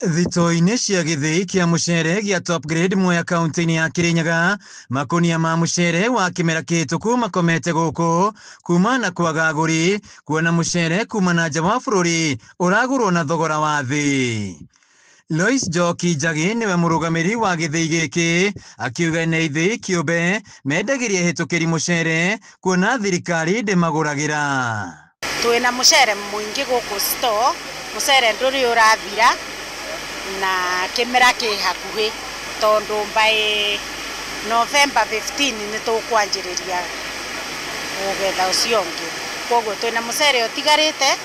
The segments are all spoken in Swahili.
Thito-inĩ cia gĩthĩi kĩa mũcere gĩa Top Grade Mwea kaunti-inĩ ya Kirinyaga, makonia ma mũcere wa kĩmera kĩhĩtũku makomete gũkũ kuma na kwaga agũri, kuona mũcere kuma na nja wa bũrũri ũragũrwo na thogora wa thĩ. Lois Njoki Njagi niwe mũrũgamĩrĩri wa gĩthĩi gĩkĩ, akiuga nĩ ithĩi kĩũmbe mendagĩria hĩtũkĩri mũcere kuona thirikari ndĩmagũragĩra. Twĩna mũcere mũingĩ gũkũ store, mũcere ndũrĩ ũrathira na kĩmera kĩ hakuhĩ, tondũ by November 15 nĩ tũkwanjĩrĩria kũgetha ũcio ũngĩ. Koguo twĩna mũcere ũtigarĩte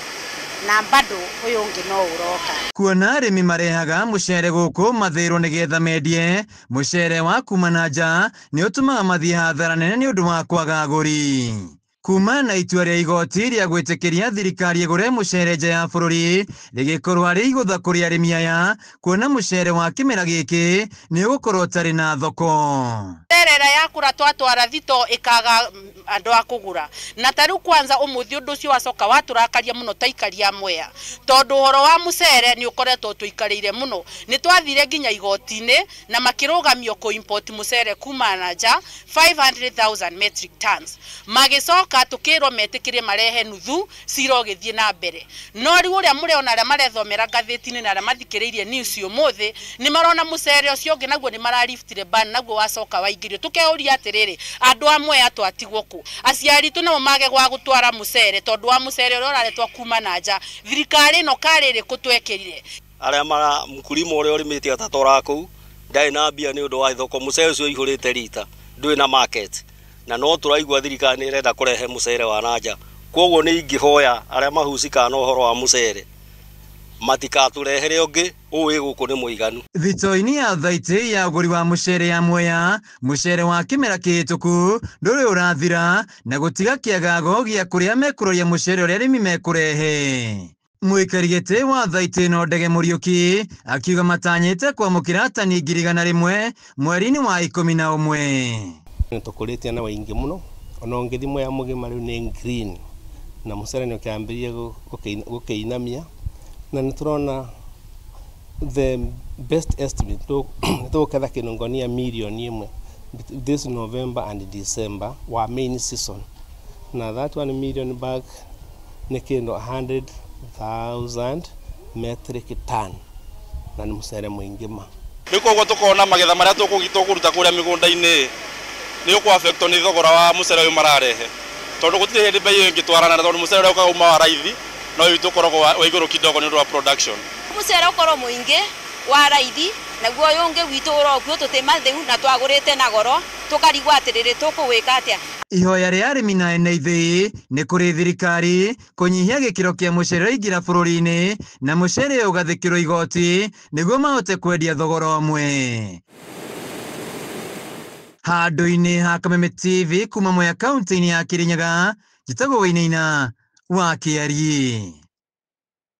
na bado ũyũ ũngĩ no ũroka. Kuona arĩmi marehaga mũcere gũkũ mathĩrwo nĩgetha mendie, mũcere wa kuma na nja nĩ ũtũmaga mathiĩ hathara nene nĩ ũndũ wa kwaga agũri. Kuma na itua rĩa igoti rĩa gwĩtĩkĩria thirikari ĩgũre mũcere nja ya bũrũri rĩgĩkorwo arĩ igũtha kũrĩ arĩmi aya, kuona mũcere wa kĩmera gĩkĩ nĩ ũgũkorwo ũtarĩ na thoko. Terera yakũra twatwara thito ikaga andũ a kũgũra, na tarĩu kwanza ũmũthĩ ũndũ ũcio wacoka watũrakaria mũno taikari a Mwea, tondũ ũhoro wa mũcere nĩ ũkoretwo tũikarĩire mũno. Nĩ twathire nginya igoti-inĩ na makĩrũgamio kũ import mũcere kuma na nja 500,000 metric tons, magĩcoka tũkĩrwo metĩkĩrie marehe nuthu cira ũgĩthiĩ na mbere. No rĩu ũrĩa mũrĩona arĩa marethomera ngathĩti-inĩ na arĩa mathikĩrĩirie news ũmũthĩ nĩ marona mũcere ũcio ũngĩ naguo nĩ maraliftire ban, naguo wacoka waingĩrio. Tukeuria atiriri andu amwe atwatigwo ku aciari tu nao mage gwa gutwara mũcere tondu wa mũcere ũrĩa ũraretwo kuma na nja. Thirikari no karĩrĩ kutwekirire aria mara mkulima ũrĩa ũrĩmĩte atatora kũu ndai na mbia nĩ ũndũ wa thoko. Mũcere ũcio ihũrĩte rita ndũĩ na market, na no tũraigua thirikari nĩ ĩrenda kũrehe mũcere wa nanja. Koguo nĩ ingĩhoya arĩa mahucika na ũhoro wa mũcere matikatũrehere ũngĩ ũĩ gũkũ nĩ mũiganu. Thito-inĩ ya thaitĩ ya ũgũri wa mũcere ya Mwea, mũcere wa kĩmera kĩhĩtũku ndũrĩ ũrathira na gũtiga kĩagago gĩa kũrĩa mekũroria mũcere ũrĩa arĩmi mekũrehe. Mũikari gĩtĩ wa thaitĩ ĩno Ndege Mũriũki akiuga matanyĩte kwamũkĩra tani 100 mweri-inĩ wa 11. Tũkũrĩtie na waingĩ mũno, ona ũngĩthi Mwea mũgima rĩu nĩ green na mũcere nĩ ũkĩambĩrĩria gũkĩinamia, na nĩ tũrona the best estimate tũgũketha kĩnungonia milioni 1 this November and December wa main season, na that 1 million bag nĩ kĩndũ 100,000 metric ton, na nĩ mũcere mũingĩ ma. Rĩu koguo tũkona magetha marĩa tũkũruta kũrĩa mĩgũnda-inĩ nĩ ũkũ affect nĩ thogora wa mũcere ũyũ mararehe, tondũ gũtirĩ hĩndĩ bei ĩngĩtwarana na tondũ mũcere ũrĩa ũkauma wa raithi no itukoragwo wa igũrũ kidogo nĩ ũndũ wa production. Mũcere ũkorwo mũingĩ wa raithi naguo ũyũ ũngĩ witũ ũrokuo tũtĩmathĩu na twagũrĩte na goro tũkarigwo atĩrĩrĩ tũkũwĩka atĩa. Ihoya rĩa arĩmi na ene ithĩi nĩ kũrĩ thirikari kũnyihia gĩkĩro kĩa mũcere ũingĩra bũrũri-inĩ na mũcere ũgathĩkĩrwo igoti nĩguo mahote kwendia thogora ũmwe. Handũ-inĩ ha Kameme TV kuma Mwea kaunti-inĩ ya Kirinyaga, njĩtagwo Wainaina wa Kĩarie.